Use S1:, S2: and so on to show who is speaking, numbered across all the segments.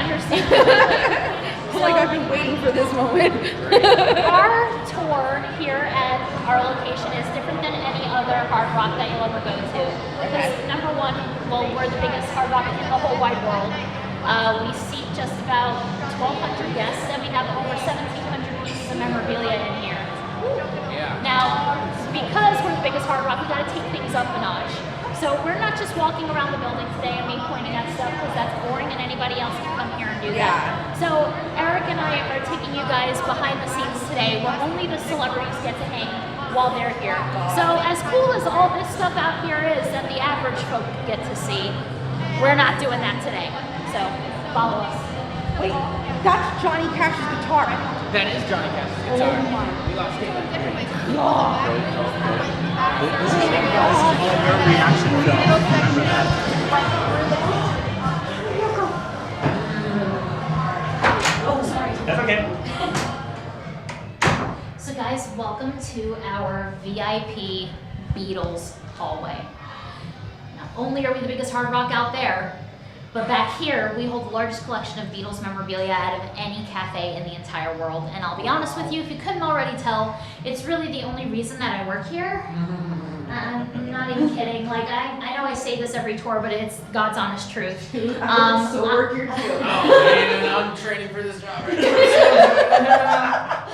S1: understand.
S2: Like I've been waiting for this moment.
S1: Our tour here at our location is different than any other hard rock that you'll ever go to. Because number one, well, we're the biggest hard rock in the whole wide world. We seat just about 1,200 guests, and we have over 1,700 pieces of memorabilia in here.
S3: Yeah.
S1: Now, because we're the biggest hard rock, we got to take things up a notch. So we're not just walking around the building today and me pointing at stuff because that's boring and anybody else can come here and do that. So Eric and I are taking you guys behind the scenes today where only the celebrities get to hang while they're here. So as cool as all this stuff out here is that the average folk get to see, we're not doing that today. So follow us.
S2: Wait, that's Johnny Cash's guitar.
S3: That is Johnny Cash's guitar. We lost it.
S4: This is your reaction film. Remember that.
S1: Oh, sorry.
S4: That's okay.
S1: So guys, welcome to our VIP Beatles hallway. Not only are we the biggest hard rock out there, but back here we hold the largest collection of Beatles memorabilia out of any cafe in the entire world. And I'll be honest with you, if you couldn't already tell, it's really the only reason that I work here. I'm not even kidding. Like I know I say this every tour, but it's God's honest truth.
S2: So work your too.
S3: Oh man, I'm training for this job right now.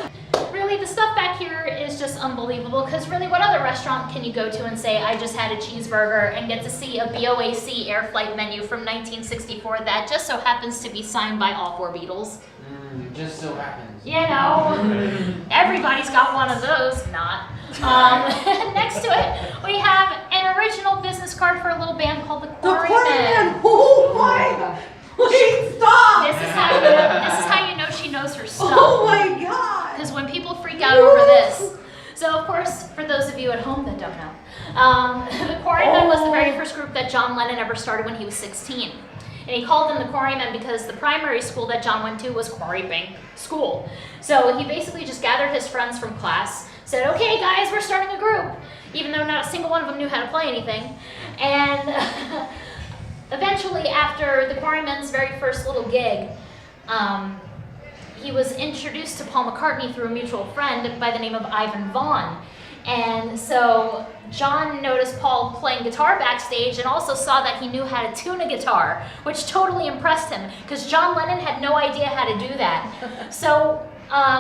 S1: Really, the stuff back here is just unbelievable because really what other restaurant can you go to and say, I just had a cheeseburger and get to see a BOAC air flight menu from 1964 that just so happens to be signed by all four Beatles?
S3: It just so happens.
S1: You know, everybody's got one of those, not. Next to it, we have an original business card for a little band called the Quarrymen.
S2: Oh my God! Please stop!
S1: This is how you know she knows her stuff.
S2: Oh my God!
S1: Because when people freak out over this. So of course, for those of you at home that don't know, the Quarrymen was the very first group that John Lennon ever started when he was 16. And he called them the Quarrymen because the primary school that John went to was Quarry Bank School. So he basically just gathered his friends from class, said, okay guys, we're starting a group, even though not a single one of them knew how to play anything. And eventually, after the Quarrymen's very first little gig, he was introduced to Paul McCartney through a mutual friend by the name of Ivan Vaughn. And so John noticed Paul playing guitar backstage and also saw that he knew how to tune a guitar, which totally impressed him because John Lennon had no idea how to do that. So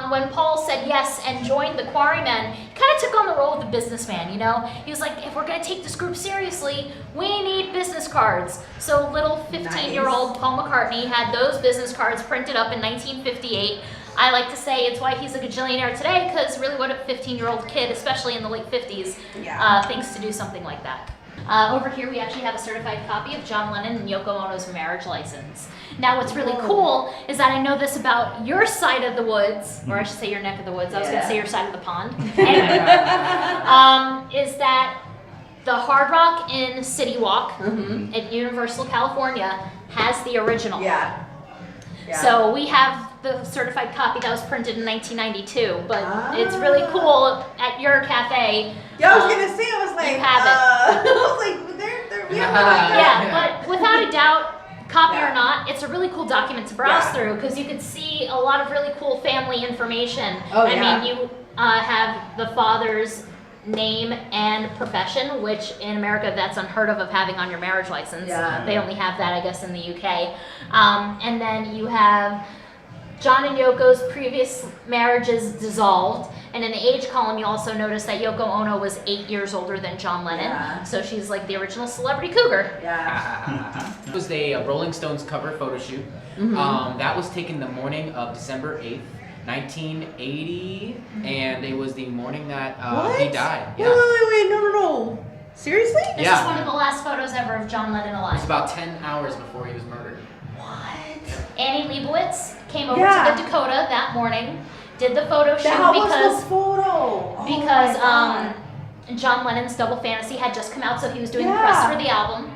S1: when Paul said yes and joined the Quarrymen, he kind of took on the role of the businessman, you know? He was like, if we're going to take this group seriously, we need business cards. So little 15-year-old Paul McCartney had those business cards printed up in 1958. I like to say it's why he's a gajillionaire today, because really what a 15-year-old kid, especially in the late 50s, thinks to do something like that. Over here we actually have a certified copy of John Lennon and Yoko Ono's marriage license. Now what's really cool is that I know this about your side of the woods, or I should say your neck of the woods, I was going to say your side of the pond, anyway, is that the Hard Rock in City Walk at Universal California has the original. So we have the certified copy that was printed in 1992, but it's really cool at your cafe.
S2: Yeah, I was gonna say, I was like,
S1: you have it.
S2: I was like, we have one like that.
S1: But without a doubt, copy or not, it's a really cool document to browse through because you could see a lot of really cool family information. I mean, you have the father's name and profession, which in America that's unheard of having on your marriage license. They only have that, I guess, in the UK. And then you have John and Yoko's previous marriages dissolved, and in the age column you also notice that Yoko Ono was 8 years older than John Lennon, so she's like the original celebrity cougar.
S3: It was a Rolling Stones cover photo shoot. That was taken the morning of December 8th, 1980, and it was the morning that he died.
S2: Wait, no. Seriously?
S1: This is one of the last photos ever of John Lennon alive.
S3: It was about 10 hours before he was murdered.
S1: Annie Leibovitz came over to the Dakota that morning, did the photo shoot because John Lennon's Double Fantasy had just come out, so he was doing the press for the album.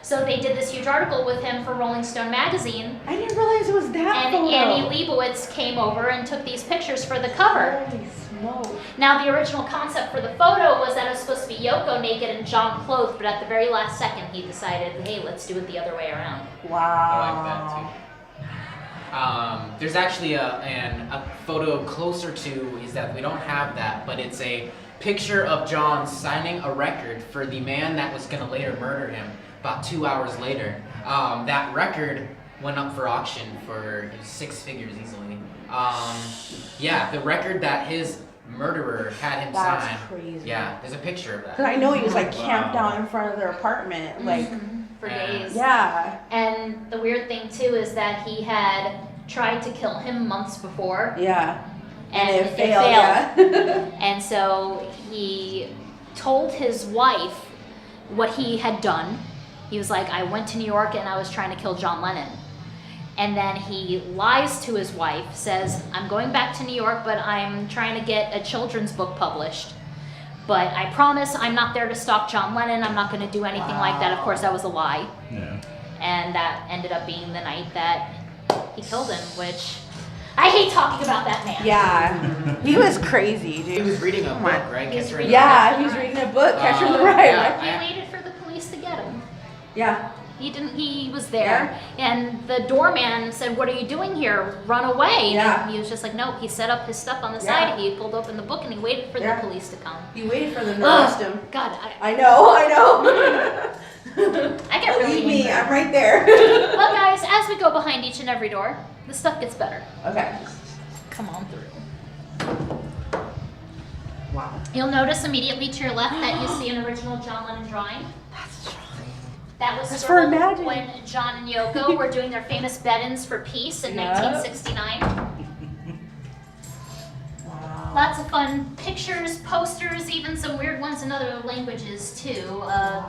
S1: So they did this huge article with him for Rolling Stone magazine.
S2: I didn't realize it was that
S1: photo. And Annie Leibovitz came over and took these pictures for the cover.
S2: Holy smokes.
S1: Now the original concept for the photo was that it was supposed to be Yoko naked and John clothed, but at the very last second he decided, hey, let's do it the other way around.
S2: Wow.
S3: I like that too. There's actually a photo closer to is that we don't have that, but it's a picture of John signing a record for the man that was gonna later murder him about 2 hours later. That record went up for auction for 6 figures easily. Yeah, the record that his murderer had him
S2: That's
S3: sign.
S2: crazy.
S3: Yeah, there's a picture of that.
S2: Cause I know he was like camped out in front of their apartment, like
S1: for days.
S2: yeah,
S1: And the weird thing too is that he had tried to kill him months before,
S2: yeah.
S1: and
S2: it
S1: it
S2: failed.
S1: failed.
S2: Yeah.
S1: And so he told his wife what he had done. He was like, I went to New York and I was trying to kill John Lennon. And then he lies to his wife, says, I'm going back to New York, but I'm trying to get a children's book published. But I promise I'm not there to stalk John Lennon. I'm not going to do anything like that. Of course, that was a lie.
S4: Yeah.
S1: And that ended up being the night that he killed him, which I hate talking about that man.
S2: Yeah, he was crazy,
S3: He
S2: dude.
S3: was reading a book, right?
S1: He was
S3: Catcher in
S1: reading
S3: the Rye.
S2: Yeah, he's reading a book, Catcher in the Rye.
S3: yeah.
S1: He waited for the police to get him.
S2: Yeah.
S1: He didn't. He was there, and the doorman said, "What are you doing here? Run away!"
S2: Yeah.
S1: And he was just like, "Nope." He set up his stuff on the
S2: Yeah.
S1: side. He pulled open the book, and he waited for
S2: Yeah.
S1: the police to come.
S2: You waited for them to arrest him.
S1: God,
S2: I know.
S1: I get really
S2: Believe me,
S1: angry.
S2: I'm right there.
S1: Well, guys, as we go behind each and every door, the stuff gets better.
S2: Okay.
S1: Come on through.
S2: Wow.
S1: You'll notice immediately to your left that you see an original John Lennon drawing.
S2: That's strong.
S1: That was
S2: That's for
S1: scribbled
S2: Imagine.
S1: when John and Yoko were doing their famous bed-ins for peace in
S2: Yep.
S1: 1969.
S2: Wow.
S1: Lots of fun pictures, posters, even some weird ones in other languages too.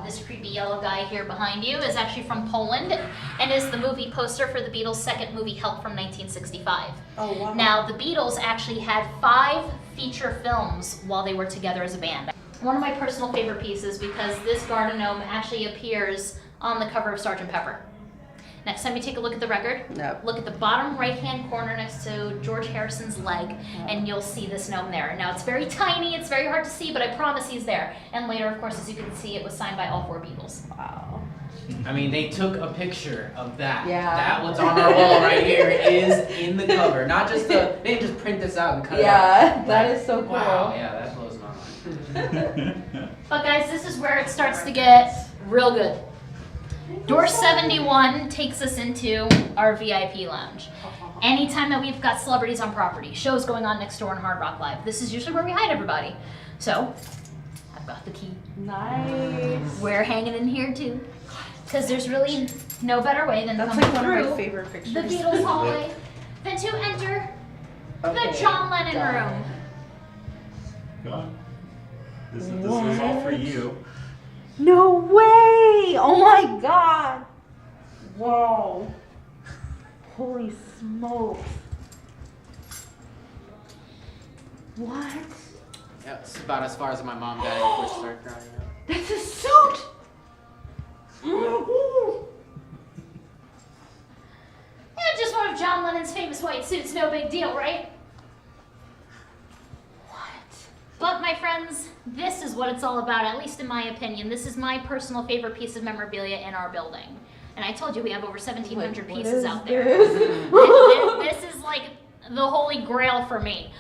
S1: This creepy yellow guy here behind you is actually from Poland and is the movie poster for the Beatles' second movie, Help, from 1965.
S2: Oh wow.
S1: Now, the Beatles actually had 5 feature films while they were together as a band. One of my personal favorite pieces, because this garden gnome actually appears on the cover of Sgt. Pepper. Next time you take a look at the record,
S2: Yep.
S1: look at the bottom right-hand corner next to George Harrison's leg, and you'll see this gnome there. Now, it's very tiny, it's very hard to see, but I promise he's there. And later, of course, as you can see, it was signed by all 4 Beatles.
S2: Wow.
S3: I mean, they took a picture of that.
S2: Yeah.
S3: That what's on our wall right here is in the cover. Not just they didn't just print this out and cut it out.
S2: Yeah, that is so cool.
S3: Wow, yeah, that blows my mind.
S1: But guys, this is where it starts to get real good. Door 71 takes us into our VIP lounge. Anytime that we've got celebrities on property, shows going on next door in Hard Rock Live, this is usually where we hide everybody. So, I've got the key.
S2: Nice.
S1: We're hanging in here too. Because there's really no better way than
S2: That's
S1: coming
S2: like one of
S1: through
S2: my favorite pictures.
S1: the Beatles hallway than to enter the John Lennon room.
S4: God. This is all for you.
S2: No way! Oh my god! Whoa. Holy smokes. What?
S3: Yeah, it's about as far as my mom got before she started crying out.
S2: That's a suit!
S1: Yeah, just one of John Lennon's famous white suits, no big deal, right? But my friends, this is what it's all about, at least in my opinion. This is my personal favorite piece of memorabilia in our building. And I told you we have over 1,700
S2: What
S1: pieces
S2: is
S1: out there.
S2: this?
S1: This is like the holy grail for me.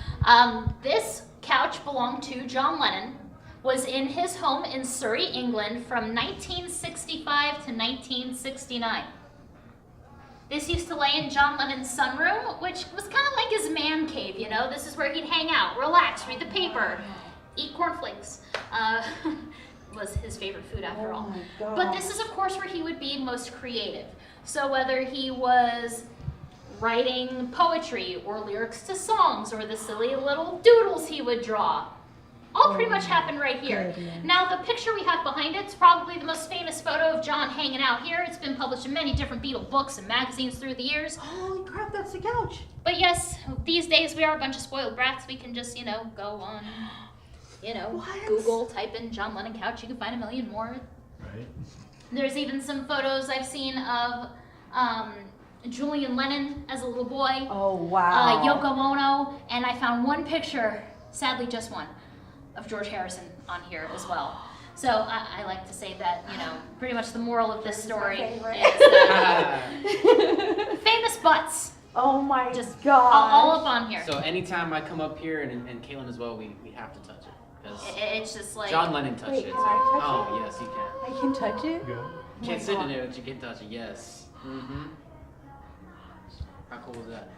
S1: This couch belonged to John Lennon, was in his home in Surrey, England from 1965 to 1969. This used to lay in John Lennon's sunroom, which was kind of like his man cave, you know? This is where he'd hang out, relax, read the paper, eat cornflakes. Was his favorite food after all.
S2: my God.
S1: But this is, of course, where he would be most creative. So whether he was writing poetry or lyrics to songs or the silly little doodles he would draw, all pretty much happened right here.
S2: goodness.
S1: Now, the picture we have behind it's probably the most famous photo of John hanging out here. It's been published in many different Beatle books and magazines through the years.
S2: Holy crap, that's the couch.
S1: But yes, these days we are a bunch of spoiled brats. We can just, go on,
S2: What?
S1: Google, type in John Lennon couch. You can find a million more.
S4: Right?
S1: There's even some photos I've seen of Julian Lennon as a little boy,
S2: Oh wow.
S1: Yoko Ono, and I found one picture, sadly just one, of George Harrison on here as well. So I like to say that, pretty much the moral of this story
S2: my favorite.
S1: is that famous butts
S2: Oh my
S1: Just
S2: god.
S1: all up on here.
S3: So anytime I come up here and Kaylin as well, we have to touch it. Because
S1: It's just like
S3: John Lennon touched
S2: Wait,
S3: it.
S2: can I touch
S3: Oh, yes, you can.
S2: I can touch it?
S4: Yeah.
S3: You can't sit in it, but you can touch it, yes. Mm-hmm. How cool is that?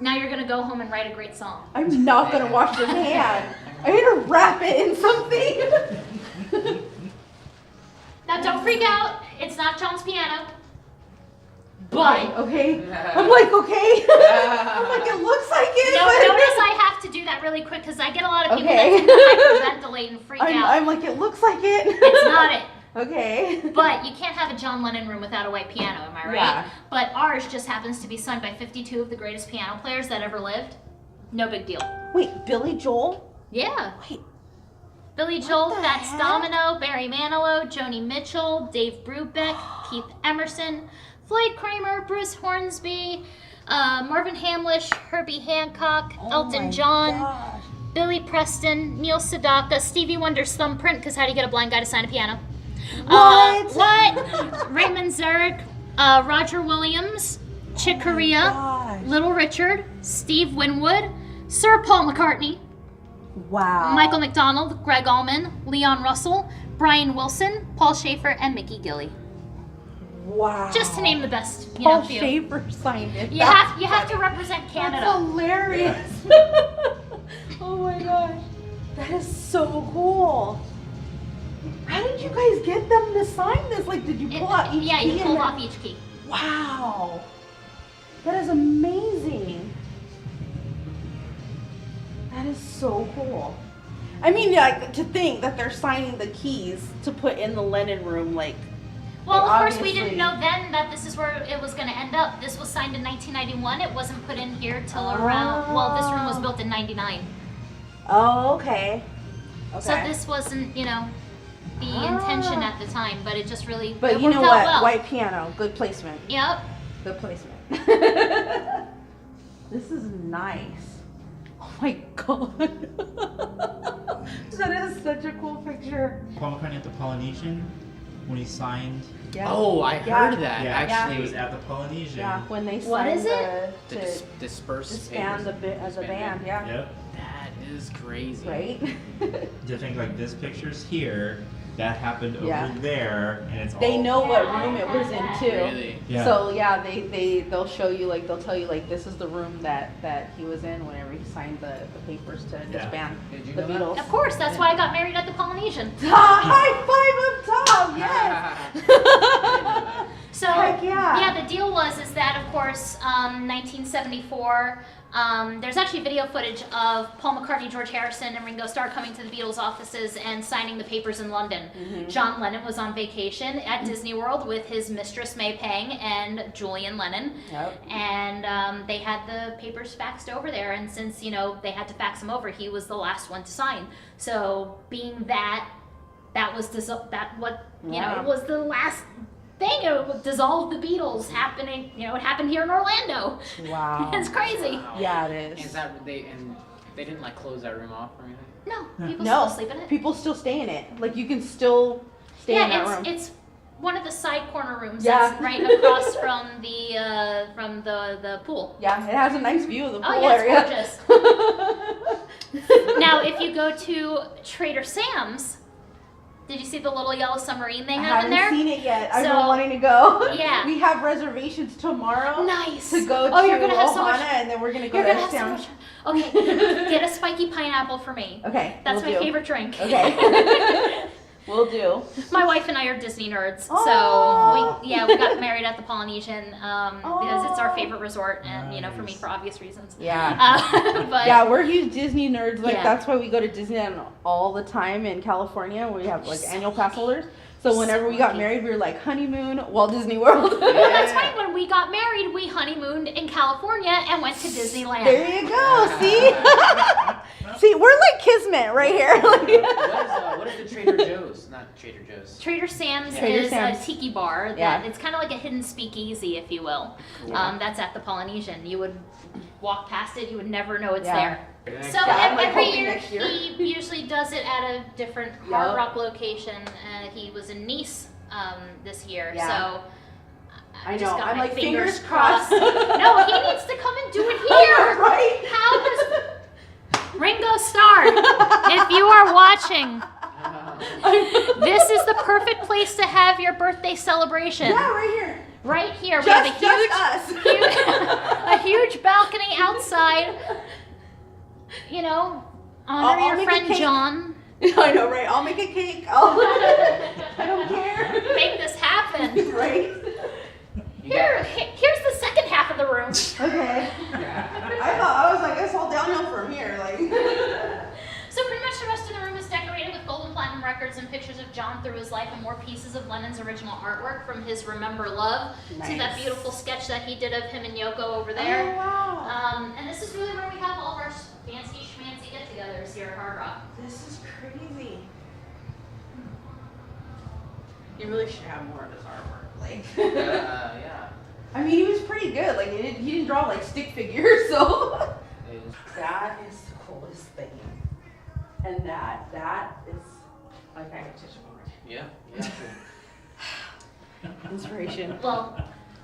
S1: now you're gonna go home and write a great song.
S2: I'm not gonna wash this hand. I'm gonna wrap it in something.
S1: Now don't freak out. It's not John's piano. But
S2: Okay. I'm like, okay. I'm like, it looks like it. but-
S1: notice I have to do that really quick because I get a lot of people
S2: Okay.
S1: that tend to hyperventilate and freak out.
S2: I'm like, it looks like it.
S1: It's not it.
S2: Okay.
S1: But you can't have a John Lennon room without a white piano, am I right?
S2: Yeah.
S1: But ours just happens to be signed by 52 of the greatest piano players that ever lived. No big deal.
S2: Wait, Billy Joel?
S1: Yeah.
S2: Wait.
S1: Billy Joel,
S2: the
S1: Fats
S2: heck?
S1: Domino, Barry Manilow, Joni Mitchell, Dave Brubeck, Keith Emerson, Floyd Kramer, Bruce Hornsby, Marvin Hamlish, Herbie Hancock,
S2: Oh
S1: Elton
S2: my
S1: John,
S2: gosh.
S1: Billy Preston, Neil Sedaka, Stevie Wonder's thumbprint, because how do you get a blind guy to sign a piano?
S2: What?
S1: What? Raymond Zarek, Roger Williams, Chick Corea,
S2: gosh.
S1: Little Richard, Steve Winwood, Sir Paul McCartney,
S2: Wow.
S1: Michael McDonald, Greg Allman, Leon Russell, Brian Wilson, Paul Schaefer, and Mickey Gilley.
S2: Wow.
S1: Just to name the best,
S2: Paul
S1: few.
S2: Schaefer signed it.
S1: You have to represent Canada.
S2: That's hilarious. Oh my gosh. That is so cool. How did you guys get them to sign this? Like, did you pull out each
S1: Yeah,
S2: key
S1: you
S2: and
S1: pull
S2: then-
S1: off each key.
S2: Wow. That is amazing. That is so cool. I mean, like, to think that they're signing the keys to put in the Lennon room, like,
S1: Well,
S2: Like,
S1: of course, we
S2: obviously-
S1: didn't know then that this is where it was going to end up. This was signed in 1991. It wasn't put in here till around, well, this room was built in 99.
S2: oh, okay. Okay.
S1: So this wasn't, the intention at the time, but it just really
S2: But
S1: it
S2: you know
S1: worked out
S2: what?
S1: well.
S2: White piano, good placement.
S1: Yep.
S2: Good placement. This is nice. Oh my god. That is such a cool picture.
S4: Paul McCartney at the Polynesian when he signed.
S2: Yeah.
S3: Oh, I
S2: Yeah.
S3: heard that.
S4: He
S3: Actually,
S4: was at the Polynesian.
S2: Yeah, when they
S1: What
S2: signed
S1: is it?
S3: to
S2: to
S3: disperse
S2: disband as a band, yeah.
S4: Yep.
S3: That is crazy.
S2: Right?
S4: To think like this picture's here, that happened over
S2: Yeah.
S4: there, and it's
S2: They
S4: all.
S2: know what room it was in too.
S3: Really?
S4: Yeah.
S2: So yeah, they'll show you, like, they'll tell you, like, this is the room that he was in whenever he signed the papers to
S4: Yeah.
S2: disband
S3: Did you
S2: the
S3: know that?
S2: Beatles.
S1: Of course, that's why I got married at the Polynesian.
S2: High five up top, yes.
S1: So
S2: Heck yeah.
S1: the deal is that, of course, 1974. There's actually video footage of Paul McCartney, George Harrison, and Ringo Starr coming to the Beatles offices and signing the papers in London.
S2: Mm-hmm.
S1: John Lennon was on vacation at Disney World with his mistress May Pang and Julian Lennon.
S2: Yep.
S1: And they had the papers faxed over there, and since they had to fax them over, he was the last one to sign. So being that was
S2: Yeah.
S1: was the last thing. It would dissolve the Beatles happening. It happened here in Orlando.
S2: Wow.
S1: It's crazy.
S3: Wow.
S2: Yeah, it is.
S3: Is that they didn't like close that room off or anything?
S1: No, people
S2: No,
S1: still sleep in it.
S2: people still stay in it. Like, you can still stay in that room.
S1: it's one of the side corner rooms.
S2: Yeah.
S1: That's right across from the pool.
S2: Yeah, it has a nice view of the pool
S1: Oh yeah,
S2: area.
S1: it's gorgeous. Now, if you go to Trader Sam's, did you see the little yellow submarine they
S2: I
S1: have in
S2: haven't
S1: there?
S2: seen it yet. I've been
S1: So-
S2: wanting to go.
S1: Yeah.
S2: We have reservations tomorrow
S1: Nice.
S2: to go
S1: Oh,
S2: to
S1: you're gonna have so
S2: Ohana,
S1: much.
S2: and then we're gonna go
S1: You're
S2: to
S1: gonna have so
S2: Sam.
S1: much. Okay, get a spiky pineapple for me.
S2: Okay,
S1: That's
S2: we'll
S1: my
S2: do.
S1: favorite drink.
S2: Okay. We'll do.
S1: My wife and I are Disney nerds,
S2: Oh.
S1: so we got married at the Polynesian because it's our
S2: Oh.
S1: favorite resort, and for me
S4: Nice.
S1: for obvious reasons.
S2: Yeah.
S1: But
S2: Yeah, we're huge Disney nerds. Like,
S1: Yeah.
S2: that's why we go to Disneyland all the time in California. We have, like,
S1: So
S2: annual pass holders. So whenever
S1: So
S2: we got
S1: lucky.
S2: married, we were like, honeymoon, Walt Disney World.
S1: Well, that's funny. When we got married, we honeymooned in California and went to Disneyland.
S2: There you go. See? See, we're like kismet right here.
S3: What is the Trader Joe's? Not Trader Joe's.
S1: Trader Sam's
S2: Trader
S1: is
S2: Sam's.
S1: a tiki bar. That
S2: Yeah.
S1: It's kind of like a hidden speakeasy, if you will.
S3: Cool.
S1: That's at the Polynesian. You would walk past it, you would never know it's
S2: Yeah.
S1: there. So
S2: Yeah, I'm, like,
S1: every
S2: hoping
S1: year,
S2: next year.
S1: he usually does it at a different hard
S2: Yup.
S1: rock location. He was in Nice this year,
S2: Yeah.
S1: so
S2: I
S1: just
S2: know.
S1: got
S2: I'm
S1: my
S2: like,
S1: fingers
S2: fingers crossed.
S1: No, he needs to come watching, this is the perfect place to have your birthday celebration.
S2: Yeah, right here.
S1: Right here, we
S2: Just,
S1: have a huge, a huge balcony outside. You know, honor
S2: I'll
S1: your
S2: make a
S1: friend
S2: cake.
S1: John.
S2: I know, right? I'll make a cake. I don't care.
S1: Make this happen.
S2: Right?
S1: Here's the second half of the room.
S2: Okay. I was like, it's all downhill from here. Like.
S1: So pretty much the rest of the room is decorated with gold and platinum records and pictures of John through his life and more pieces of Lennon's original artwork from his Remember Love.
S2: Nice.
S1: See that beautiful sketch that he did of him and Yoko over there.
S2: Oh, wow.
S1: And this is really where we have all of our fancy schmancy get-togethers here at Hard Rock.
S2: This is crazy. You really should have more of his artwork. Like.
S3: Yeah.
S2: I mean, he was pretty good. Like, he didn't draw like stick figures, so. That is the coolest thing. And that is like I got such a
S3: Yeah.
S2: inspiration.
S1: Well,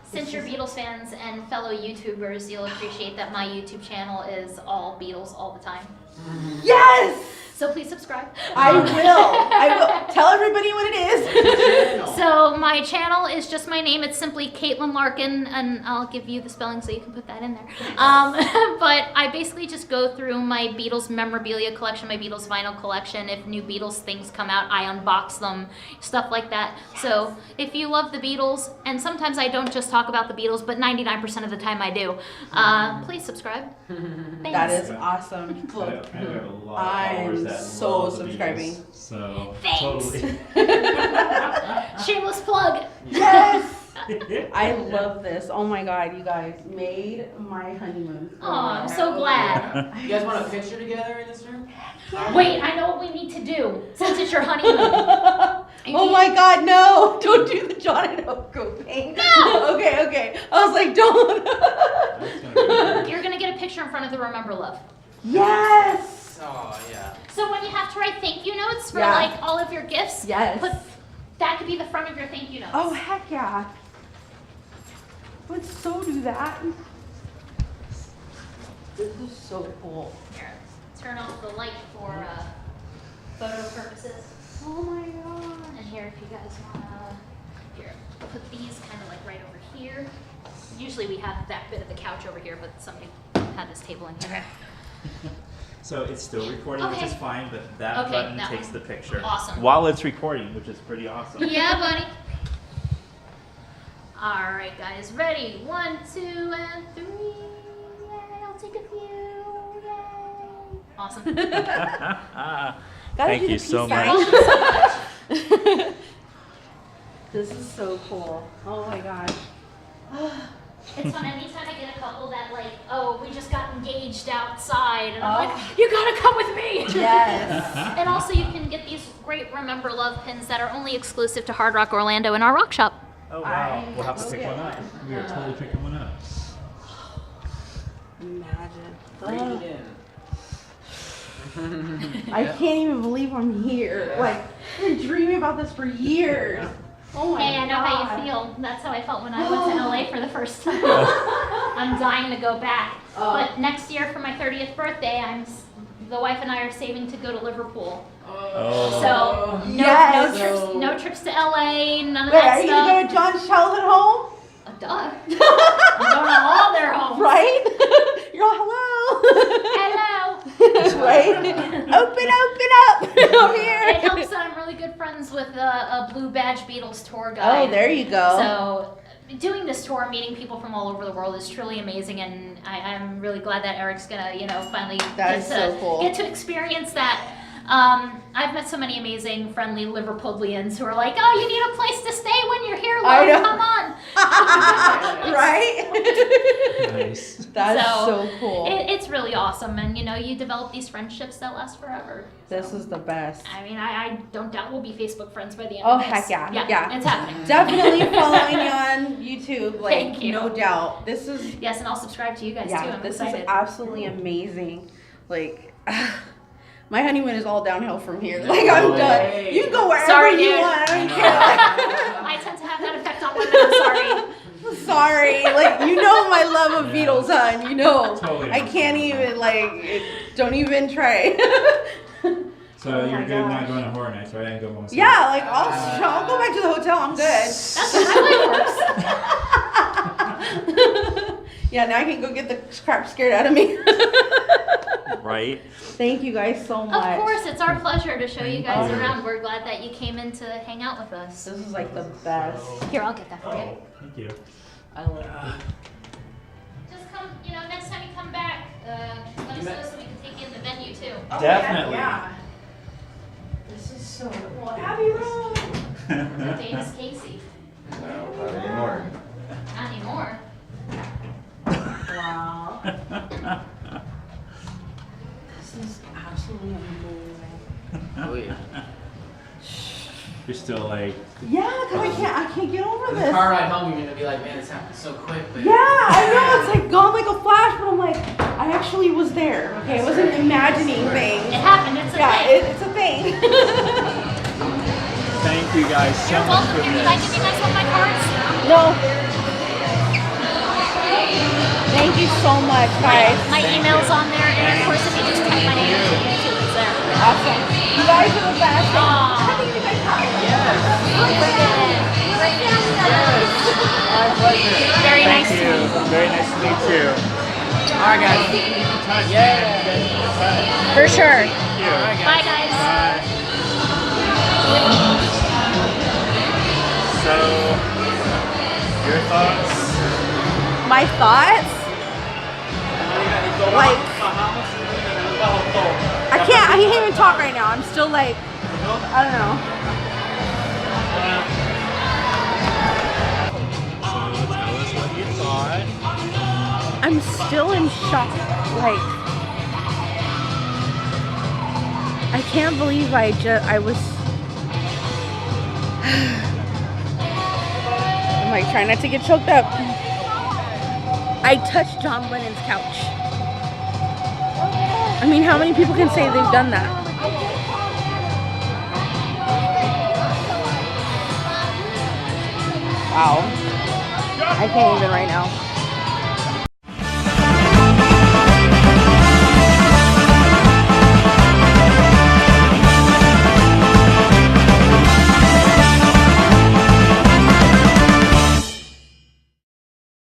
S1: since you're Beatles fans and fellow YouTubers, you'll appreciate that my YouTube channel is all Beatles all the time.
S2: Yes!
S1: So please subscribe.
S2: I will. Tell everybody what it is.
S1: So my channel is just my name. It's simply Caitlin Larkin, and I'll give you the spelling so you can put that in there. But I basically just go through my Beatles memorabilia collection, my Beatles vinyl collection. If new Beatles things come out, I unbox them, stuff like that. Yes. So if you love the Beatles, and sometimes I don't just talk about the Beatles, but 99% of the time I do, please subscribe. Thanks.
S2: That is awesome.
S4: I have a lot of followers that
S2: so
S4: love the
S2: subscribing.
S4: Beatles, so
S1: Thanks.
S4: totally.
S1: Shameless plug.
S2: Yes! I love this. Oh my god, you guys made my honeymoon.
S1: Oh, I'm so glad.
S3: You guys want a picture together in this room?
S1: Wait, I know what we need to do since it's your honeymoon.
S2: Oh my god, no! Don't do the John and Oko thing.
S1: No!
S2: Okay. I was like, don't.
S1: You're gonna get a picture in front of the Remember Love.
S2: Yes!
S3: Oh, yeah.
S1: So when you have to write thank you notes for
S2: Yeah.
S1: like all of your gifts,
S2: Yes.
S1: that could be the front of your thank you notes.
S2: Oh, heck yeah. Let's so do that. This is so cool.
S1: Here, turn off the light for photo purposes.
S2: Oh my god.
S1: And here, if you guys wanna, here, put these kind of like right over here. Usually we have that bit of the couch over here, but somebody had this table in here.
S4: So it's still recording, which is
S1: Okay.
S4: fine, but that
S1: Okay,
S4: button
S1: that
S4: takes
S1: one.
S4: the picture.
S1: Awesome.
S4: While it's recording, which is pretty awesome.
S1: Yeah, buddy. All right, guys, ready? 1, 2, and 3. Yay, I'll take a few. Yay. Awesome.
S4: Thank you so much.
S2: This is so cool. Oh my gosh.
S1: It's fun anytime I get a couple that like, oh, we just got engaged outside, and I'm like, you gotta come with me.
S2: Yes.
S1: And also you can get these great Remember Love pins that are only exclusive to Hard Rock Orlando in our rock shop.
S4: Oh wow,
S2: I
S4: we'll have to
S2: will
S4: pick
S2: get
S4: one up.
S2: one.
S4: We are totally picking one up.
S2: Imagine.
S3: Bring it in.
S2: I can't even believe I'm here. Like, I've been dreaming about this for years. Oh my
S1: Hey, I know
S2: god.
S1: how you feel. That's how I felt when I went to LA for the first time. I'm dying to go back.
S2: Oh.
S1: But next year for my 30th birthday, the wife and I are saving to go to Liverpool.
S4: Oh.
S1: So
S2: Yes.
S1: no trips to LA, none of
S2: Wait,
S1: that
S2: are you
S1: stuff.
S2: gonna go to John's childhood home?
S1: Duh. I'm going to all their homes.
S2: Right? You're all hello.
S1: Hello.
S2: Right? Open up. I'm here.
S1: It helps that I'm really good friends with a Blue Badge Beatles tour guide.
S2: Oh, there you go.
S1: So doing this tour, meeting people from all over the world is truly amazing, and I'm really glad that Eric's gonna, finally
S2: That is so cool.
S1: get to experience that. I've met so many amazing, friendly Liverpudlians who are like, "Oh, you need a place to stay when you're here,
S2: I
S1: Lord.
S2: know.
S1: Come on."
S2: Right?
S4: Nice.
S2: That's so cool.
S1: It's really awesome, and you develop these friendships that last forever.
S2: This is the best.
S1: I mean, I don't doubt we'll be Facebook friends by the end
S2: Oh,
S1: of this.
S2: heck yeah. Yeah.
S1: It's happening.
S2: Definitely following you on YouTube, like,
S1: Thank you.
S2: no doubt. This is,
S1: Yes, and I'll subscribe to you guys too. I'm
S2: this
S1: excited.
S2: is absolutely amazing. Like, my honeymoon is all downhill from here. Like, I'm done. You can go wherever
S1: Sorry,
S2: you
S1: dude.
S2: want. I don't care.
S1: I tend to have that effect on women. I'm sorry.
S2: Sorry. Like, my love of
S4: Yeah.
S2: Beatles, hon.
S4: Totally
S2: I can't even, don't even try.
S5: So
S2: Oh
S5: you're
S2: my
S5: good now
S2: gosh.
S5: going to horror nights, right? And go home.
S2: Yeah, like I'll go back to the hotel. I'm good.
S1: That's how my life works.
S2: Yeah, now I can go get the crap scared out of me.
S5: Right?
S2: Thank you guys so much.
S1: Of course, it's our pleasure to show you guys
S5: Oh.
S1: around. We're glad that you came in to hang out with us.
S2: This is like the best.
S1: Here, I'll get that for you.
S5: Thank you.
S2: I love it.
S1: Just come, next time you come back, let us know so we can take you in the venue too.
S2: Oh,
S5: Definitely.
S2: Yeah. This is so cool. Abbey Road.
S1: The famous Casey.
S6: No, not anymore.
S1: Not anymore.
S2: Wow. This is absolutely amazing.
S3: Oh yeah.
S5: You're still like,
S2: Yeah, because I can't get over
S3: The
S2: this.
S3: car ride home, you're gonna be like, man, this happened so quick. But
S2: Yeah, I know. It's like gone like a flash, but I'm like, I actually was there. Okay, it wasn't imagining
S1: It
S2: things.
S1: happened, it's a
S2: Yeah,
S1: thing.
S2: it's a thing.
S5: thank you guys so
S1: You're
S5: much
S1: welcome.
S5: for
S1: Did I
S5: this.
S1: give you guys one of my cards?
S2: No. Thank you so much, guys.
S1: My email's on there, and of course, if you just type my name into YouTube, it's there.
S2: Awesome. You guys are the best.
S1: Aw.
S2: How many of you guys have?
S5: My pleasure.
S1: Very nice
S5: Thank
S1: to
S5: you.
S1: meet you.
S5: Very nice to meet you.
S3: Alright guys.
S5: Yeah.
S1: For sure.
S5: Thank you.
S1: Bye, guys.
S5: Bye. So, your thoughts?
S2: My thoughts? Like, I can't even talk right now. I'm still like, I don't know.
S5: So, tell us what you thought.
S2: I'm still in shock. Like, I can't believe I was. I'm like trying not to get choked up. I touched John Lennon's couch. I mean, how many people can say they've done that? Wow. I can't even right now.